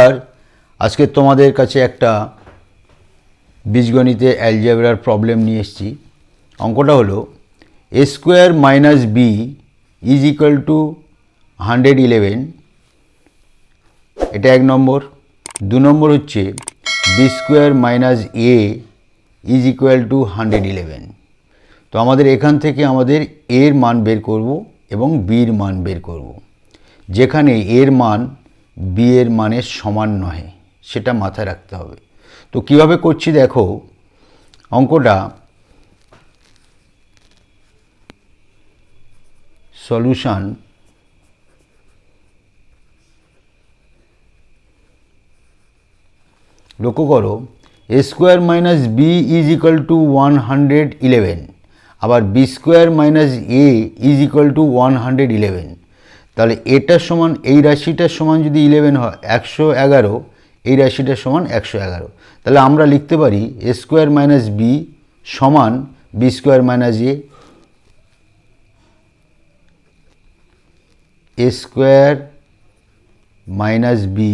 আর আজকে তোমাদের কাছে একটা বীজগণিতে অ্যালজেব্রার প্রবলেম নিয়ে এসেছি। অঙ্কটা হলো a square minus B is equal to 111। এটা এক নম্বর। দু নম্বর হচ্ছে B square minus A is equal to 111। তো আমাদের এখান থেকে আমাদের এর মান বের করব এবং বির মান বের করব। যেখানে এর মান বি এর মানের সমান নয় সেটা মাথায় রাখতে হবে। তো কিভাবে করছি দেখো, অঙ্কটা সলিউশন লক্ষ্য করো, a square minus B is equal to 111, আবার b square minus A is equal to 111। তাহলে এটার সমান এই রাশিটার সমান যদি 11 হয় 111, এই রাশিটার সমান 111। তাহলে আমরা লিখতে পারি এ স্কোয়ার মাইনাস বি সমান বি স্কোয়ার মাইনাস এ স্কোয়ার মাইনাস বি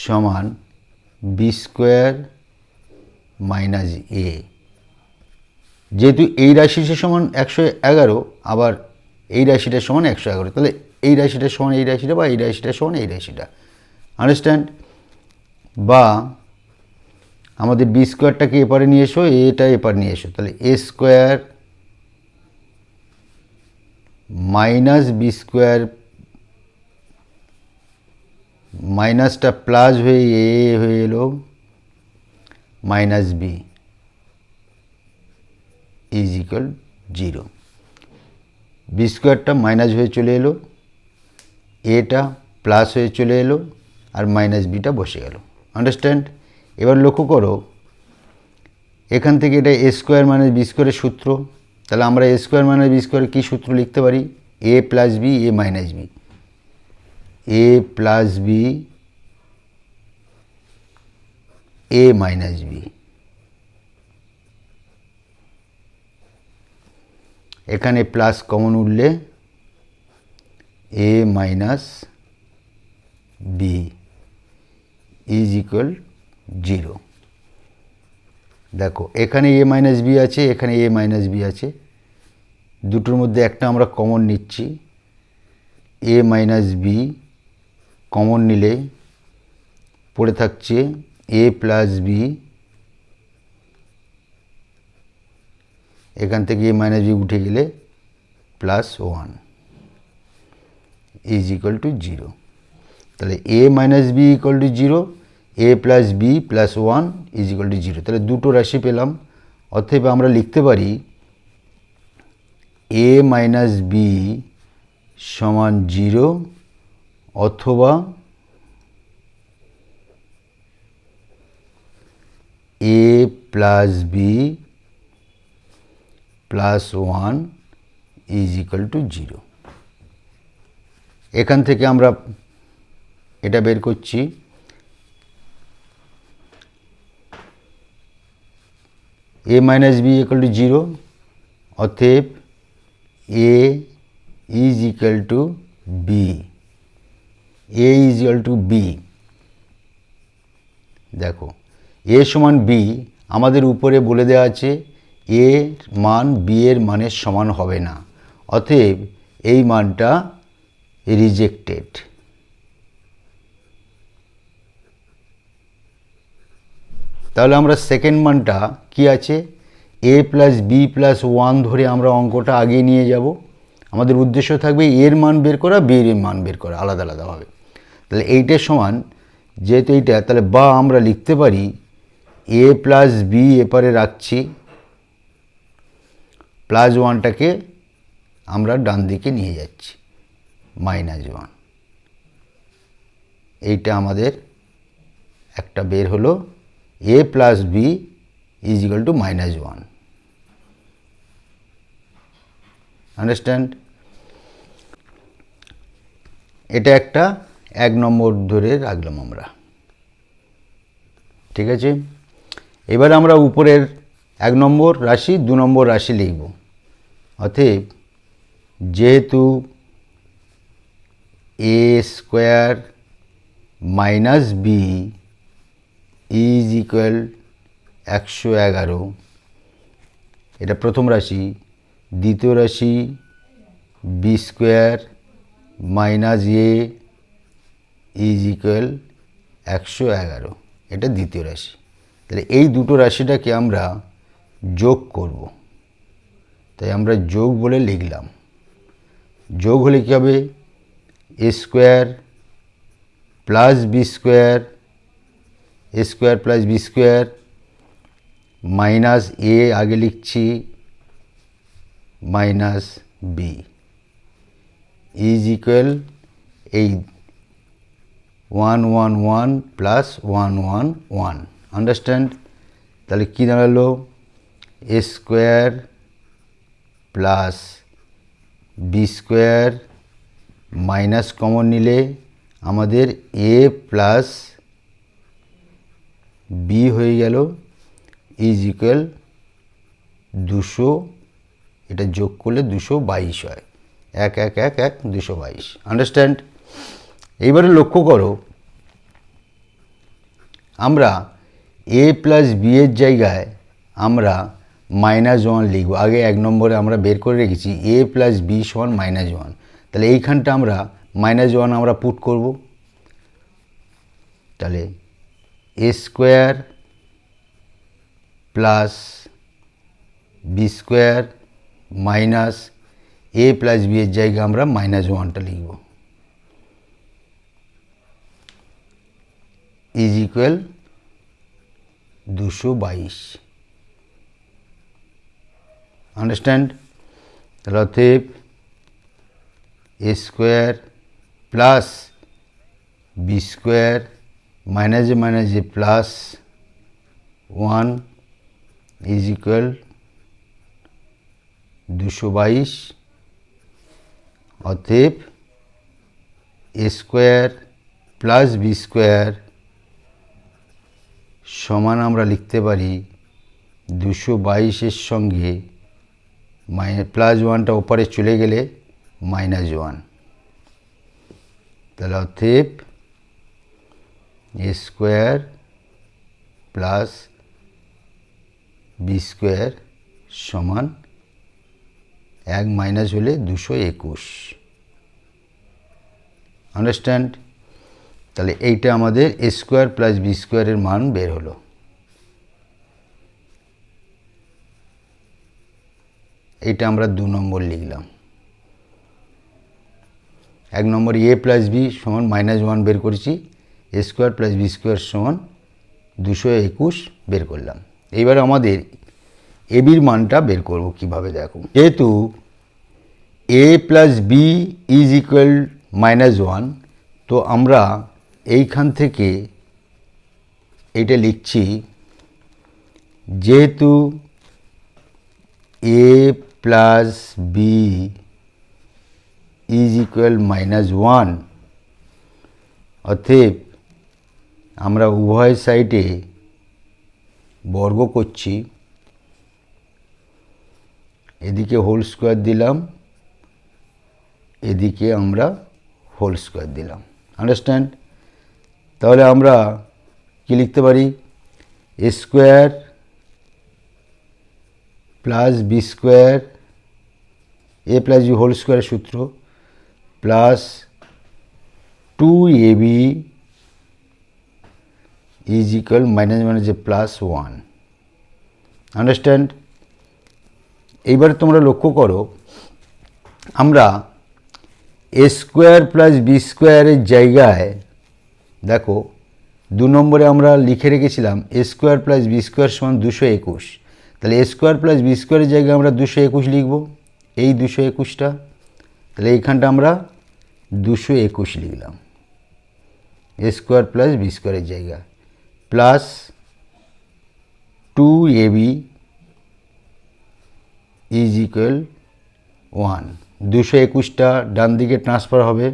সমান বি স্কোয়ার মাইনাস এ। যেহেতু এই রাশিটার সমান 111, আবার এই রাশিটার সমান 111, তাহলে এই রাশিটার সমান এই রাশিটা বা এই রাশিটার সমান এই রাশিটা, আন্ডারস্ট্যান্ড? বা আমাদের বি স্কোয়ারটাকে এপারে নিয়ে এসো, এটা এপারে নিয়ে এসো, তাহলে a square minus b square, মাইনাসটা প্লাস হয়ে এ হয়ে এলো minus B is equal 0। B স্কোয়ারটা মাইনাস হয়ে চলে এলো, এটা প্লাস হয়ে চলে এলো, আর মাইনাস বিটা বসে গেল, আন্ডারস্ট্যান্ড? এবার লক্ষ্য করো, এখান থেকে এটা এ স্কোয়ার মাইনাস বি স্কোয়ারের সূত্র। তাহলে আমরা এ স্কোয়ার মাইনাস বি স্কোয়ারের কী সূত্র লিখতে পারি? এ plus B A minus B, A plus B A minus B. এখানে প্লাস কমন উঠলে এ মাইনাস বি ইজ ইকুয়াল 0। দেখো এখানে এ মাইনাস বি আছে, এখানে এ মাইনাস বি আছে, দুটোর মধ্যে একটা আমরা কমন নিচ্ছি। এ মাইনাস বি কমন নিলে পড়ে থাকছে এ প্লাস বি, এখান থেকে এ মাইনাস বি উঠে গেলে প্লাস 1 ইজ ইকুয়াল টু 0। তাহলে a minus b equal to 0, a plus b plus 1 is equal to 0। তাহলে দুটো রাশি পেলাম। অতএব আমরা লিখতে পারি এ মাইনাস বি সমান 0, অথবা a plus b plus 1 is equal to 0। এখান থেকে আমরা এটা বের করছি, a minus b equal to 0, অতএব a is equal to b, a is equal to b. দেখো এ সমান বি, আমাদের উপরে বলে দেওয়া আছে এর মান বি এর মানের সমান হবে না, অতএব এই মানটা রিজেক্টেড। তাহলে আমরা সেকেন্ড মানটা কি আছে, এ প্লাস বি প্লাস 1 ধরে আমরা অঙ্কটা আগিয়ে নিয়ে যাব। আমাদের উদ্দেশ্য থাকবে এর মান বের করা, বি এর মান বের করা আলাদা আলাদাভাবে। তাহলে এইটার সমান যেহেতু এইটা, তাহলে বা আমরা লিখতে পারি এ প্লাস বি এপারে রাখছি, প্লাস 1টাকে আমরা ডান দিকে নিয়ে যাচ্ছি, মাইনাস 1। এইটা আমাদের একটা বের হলো, a plus B is equal to minus 1, understand? এটা একটা 1 নম্বর ধরে রাখলাম আমরা, ঠিক আছে? এবার আমরা উপরের 1 নম্বর রাশি 2 নম্বর রাশি লিখব। অতএব যেহেতু a square minus B is equal 111, এটা প্রথম রাশি। দ্বিতীয় রাশি b square minus A is equal 111, এটা দ্বিতীয় রাশি। তাহলে এই দুটো রাশিটাকে আমরা যোগ করব, তাই আমরা যোগ বলে লিখলাম। যোগ হলে কী হবে? A square plus b square, a square plus b square minus a আগে লিখছি মাইনাস বি ইজ ইকুয়াল এই 111 প্লাস 111, আন্ডারস্ট্যান্ড? তাহলে কী দাঁড়ালো? A square plus b square minus common নিলে আমাদের এ প্লাস বি হয়ে গেল ইজ ইকুয়াল 200, এটা যোগ করলে 222 হয়। 1 1 1 1 222, আন্ডারস্ট্যান্ড? এইবারে লক্ষ্য করো, আমরা এ প্লাস বি এর জায়গায় আমরা -1 লিখব। আগে 1 নম্বরে আমরা বের করে রেখেছি এ প্লাস বি সমান -1, তাহলে এইখানটা আমরা -1 আমরা পুট করব। তাহলে a square plus b square minus a plus b এর জায়গায় আমরা -1টা লিখব ইজ ইকুয়াল 222, আন্ডারস্ট্যান্ড? তাহলে অতএব এ স্কোয়ার প্লাস বি স্কোয়ার মাইনাসে মাইনাসে প্লাস 1 ইজ ইকুয়াল 222, অতএব এ স্কোয়ার প্লাস বি স্কোয়ার সমান আমরা লিখতে পারি 222-এর সঙ্গে প্লাস 1টা ওপারে চলে গেলে -1, তাহলে অতএব এ স্কোয়ার প্লাস বি স্কোয়ার সমান 1 মাইনাস হলে 221, আন্ডারস্ট্যান্ড? তাহলে এইটা আমাদের এ স্কোয়ার প্লাস বি স্কোয়ারের মান বের হলো। এইটা আমরা 2 নম্বর লিখলাম। 1 নম্বর এ প্লাস বি সমান -1 বের করেছি, এ স্কোয়ার প্লাস বি স্কোয়ার সমান 221 বের করলাম। এইবার আমাদের এ বির মানটা বের করব কিভাবে, দেখো। যেহেতু এ প্লাস বি ইজ ইকুয়াল -1, তো আমরা এইখান থেকে এইটা লিখছি, যেহেতু এ প্লাস বি ইজ ইকুয়াল -1, অতএব আমরা উভয় সাইডে বর্গ করছি, এদিকে হোল স্কোয়ার দিলাম, এদিকে আমরা হোল স্কোয়ার দিলাম, আন্ডারস্ট্যান্ড? তাহলে আমরা কি লিখতে পারি? এ স্কোয়ার প্লাস বি স্কোয়ার, এ প্লাস বি হোল স্কোয়ারের সূত্র, plus 2ab is equal minus plus 1, understand? এইবারে তোমরা লক্ষ্য করো, আমরা এ স্কোয়ার প্লাস বি স্কোয়ারের জায়গায় দেখো 2 নম্বরে আমরা লিখে রেখেছিলাম এ স্কোয়ার প্লাস বি স্কোয়ার সমান 221, তাহলে এ স্কোয়ার প্লাস বি স্কোয়ারের জায়গায় আমরা 221 লিখব, এই 221টা। তাহলে এইখানটা আমরা 221 লিখলাম এ স্কোয়ার প্লাস বি স্কোয়ারের জায়গায়, প্লাস 2ab ইজ ইকুয়াল 1, 221টা ডান দিকে ট্রান্সফার হবে,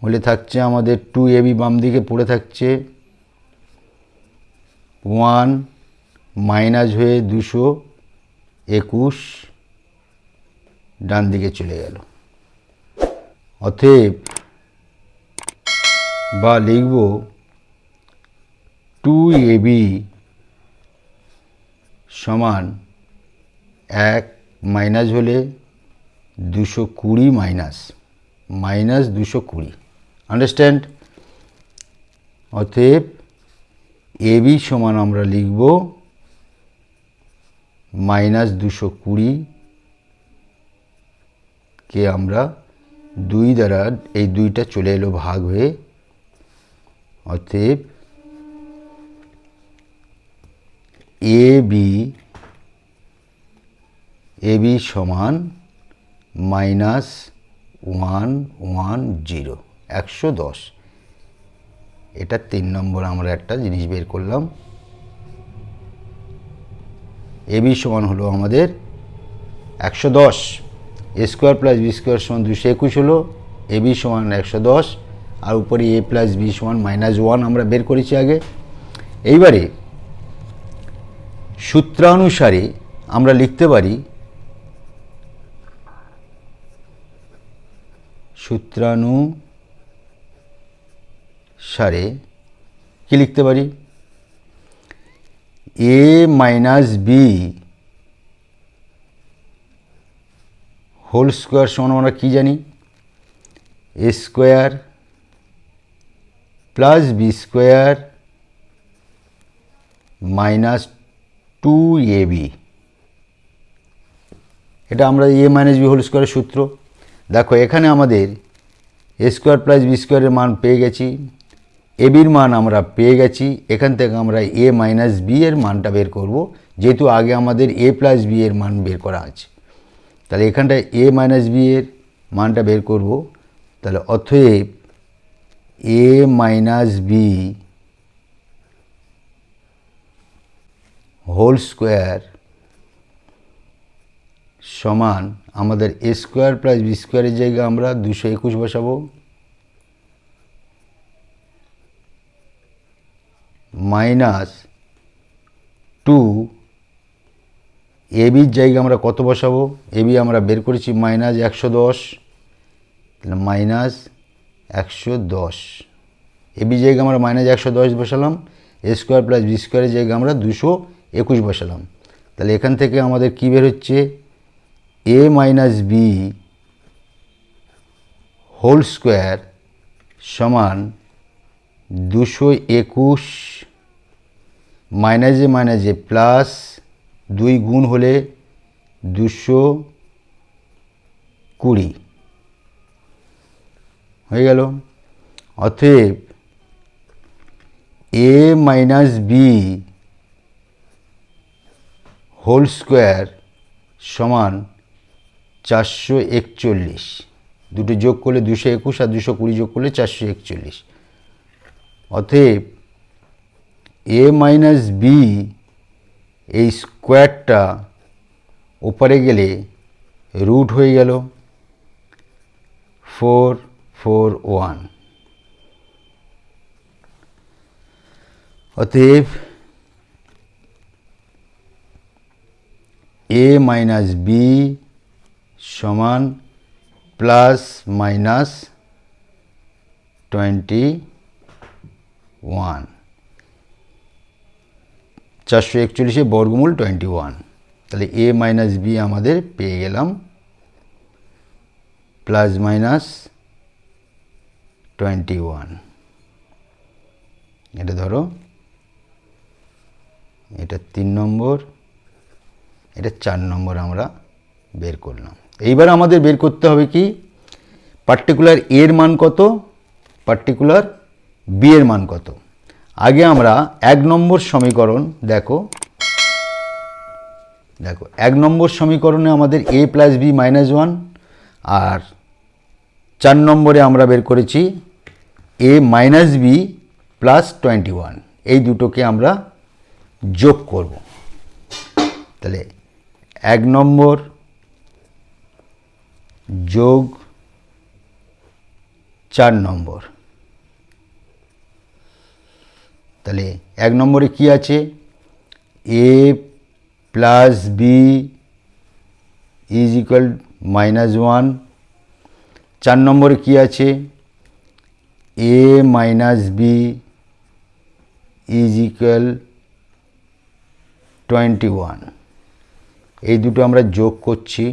হলে থাকছে আমাদের 2ab বাম দিকে পড়ে থাকছে, 1 মাইনাস হয়ে 221 ডান দিকে চলে গেল। অতএব বা লিখব 2ab সমান 1 মাইনাস হলে 220 মাইনাস 220। আন্ডারস্ট্যান্ড? অতএব এবি সমান আমরা লিখব মাইনাস 220 কে আমরা 2 দ্বারা, এই 2টা চলে এলো ভাগ হয়ে, অতএব এবি সমান মাইনাস 110, 110। এটা 3 নম্বর আমরা একটা জিনিস বের করলাম। এবি সমান হলো আমাদের 110, এ স্কোয়ার প্লাস বি স্কোয়ার সমান 221 হলো, এবি সমান 110, আর উপরে এ প্লাস বি সমান -1 আমরা বের করেছি আগে। এইবারে সূত্রানুসারে আমরা লিখতে পারি, সূত্রানুসারে কি লিখতে পারি, a minus b whole square সমান আমরা কী জানি, a square plus b square minus 2ab। এটা আমরা এ মাইনাস বি হোল স্কোয়ারের সূত্র। দেখো এখানে আমাদের এ স্কোয়ার প্লাস বি স্কোয়ারের মান পেয়ে গেছি, এবির মান আমরা পেয়ে গেছি। এখান থেকে আমরা এ মাইনাস বি এর মানটা বের করব, যেহেতু আগে আমাদের এ প্লাস বি এর মান বের করা আছে। তাহলে এখানটায় এ মাইনাস বি এর মানটা বের করব। তাহলে অতএব এ মাইনাস বি হোল স্কোয়ার সমান আমাদের এ স্কোয়ার প্লাস বি স্কোয়ারের জায়গায় আমরা 221 বসাবো, মাইনাস 2 এবির জায়গায় আমরা কত বসাবো, এবি আমরা বের করেছি মাইনাস 110, তাহলে মাইনাস 110, এবি জায়গায় আমরা মাইনাস 110 বসালাম, এ স্কোয়ার প্লাস বি স্কোয়ারের জায়গায় আমরা 221 বসালাম। তাহলে এখান থেকে আমাদের কী বের হচ্ছে, এ মাইনাস বি হোল স্কোয়ার সমান 221 মাইনাসে মাইনাসে প্লাস 2 গুণ হলে 220 হয়ে গেল। অতএব এ মাইনাস বি হোল স্কোয়ার সমান 441, দুটো যোগ করলে 221 আর 220 যোগ করলে 441। অতএব এ মাইনাস বি এই স্কোয়ারটা ওপারে গেলে রুট হয়ে গেল 441। অতএব এ মাইনাস বি সমান প্লাস মাইনাস 21, 441 বর্গমূল 21। তাহলে এ মাইনাস বি আমাদের পেয়ে গেলাম প্লাস মাইনাস 21। এটা ধরো, এটা 3 নম্বর, এটা 4 নম্বর আমরা বের করলাম। এইবার আমাদের বের করতে হবে কি, পার্টিকুলার এর মান কত, পার্টিকুলার বি এর মান কত। আগে আমরা 1 নম্বর সমীকরণ দেখো 1 নম্বর সমীকরণে আমাদের এ প্লাস বি -1, আর 4 নম্বরে আমরা বের করেছি এ মাইনাস বি প্লাস 21। এই দুটোকে আমরা যোগ করব। তাহলে 1 নম্বর যোগ 4 নম্বর, তাহলে 1 নম্বরে কি আছে, এ প্লাস বি ইজ ইকুয়াল -1। 4 নম্বরে কি আছে, এ মাইনাস বি ইজ ইকুয়াল 21। এই দুটো আমরা যোগ করছি,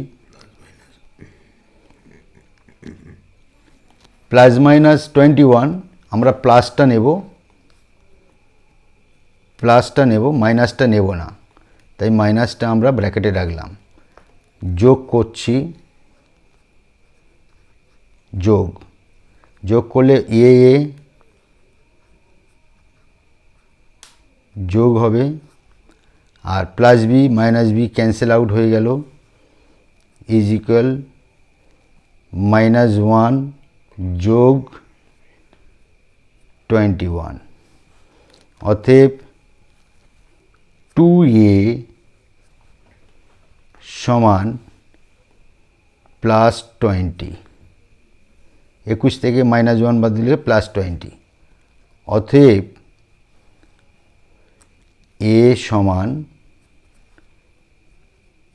প্লাস মাইনাস 21, আমরা প্লাসটা নেব, মাইনাসটা নেব না, তাই মাইনাসটা আমরা ব্র্যাকেটে রাখলাম। যোগ করছি, যোগ করলে এ যোগ হবে, আর plus b minus b cancel out হয়ে গেল, ইজ ইকুয়াল -1 যোগ 21। অতএব 2a সমান +20। 21 থেকে -1 বাদ দিলে +20। অতএব a সমান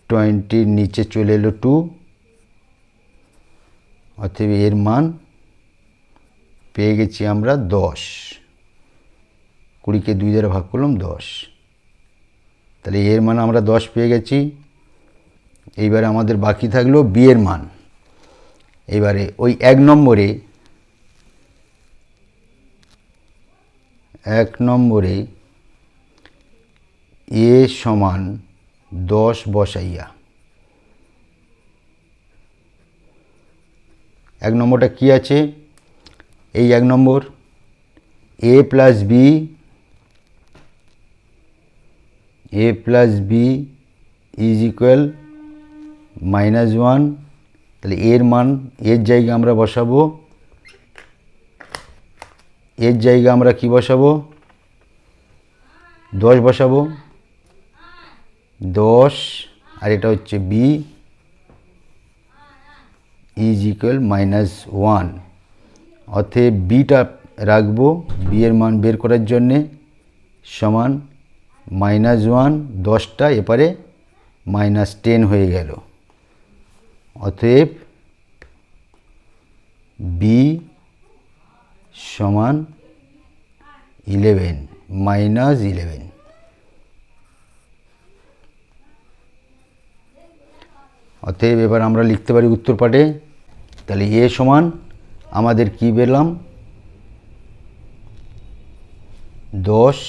20 নিচে চলে এলো 2, অতএব এর মান পেয়ে গেছি আমরা 10। 20কে 2 দ্বারা ভাগ করলাম 10, তাহলে এর মান আমরা 10 পেয়ে গেছি। এইবারে আমাদের বাকি থাকলো বি এর মান। এইবারে ওই 1 নম্বরে এ সমান 10 বসাইয়া, 1 নম্বরটা কি আছে? এই 1 নম্বর a plus B is equal -1। তাহলে এর মান, এর জায়গায় আমরা বসাবো, এর জায়গায় আমরা কি বসাবো? 10 বসাবো, 10, আর এটা হচ্ছে বি ইজ ইকুয়াল -1। অতএব বিটা রাখবো বি এর মান বের করার জন্যে, সমান -1, 10টা এপারে -10 হয়ে গেল। অতএব বি সমান 11, -11। অতএব এবার আমরা লিখতে পারি উত্তর পাটে। তাহলে এ সমান আমাদের কি পেলাম? 10,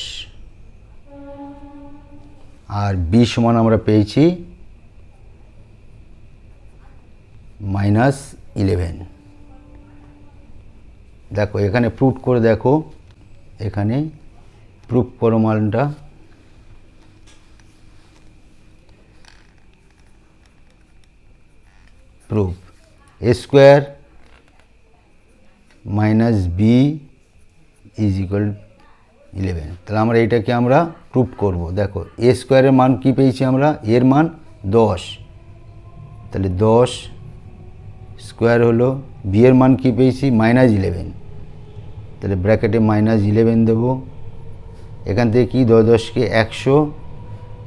আর বি সমান আমরা পেয়েছি -11। দেখো এখানে প্রুফ করে দেখো, এখানে প্রুফ করো মানটা। Proof a square minus B is equal 11। তাহলে আমরা এটাকে আমরা প্রুফ করব। দেখো এ স্কোয়ারের মান কি পেয়েছি আমরা? এর মান 10, তাহলে 10 স্কোয়ার হলো। বি এর মান কি পেয়েছি? -11, তাহলে ব্র্যাকেটে -11 দেব। এখান থেকে কি 10কে 100,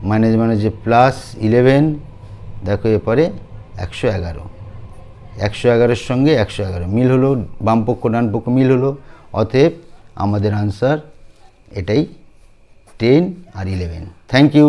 মাইনাস যে +11, দেখো এরপরে 111, 111-এর সঙ্গে 111 মিল হলো, বাম পক্ষ ডান পক্ষ মিল হলো। অতএব আমাদের আনসার এটাই 10 আর 11। Thank you.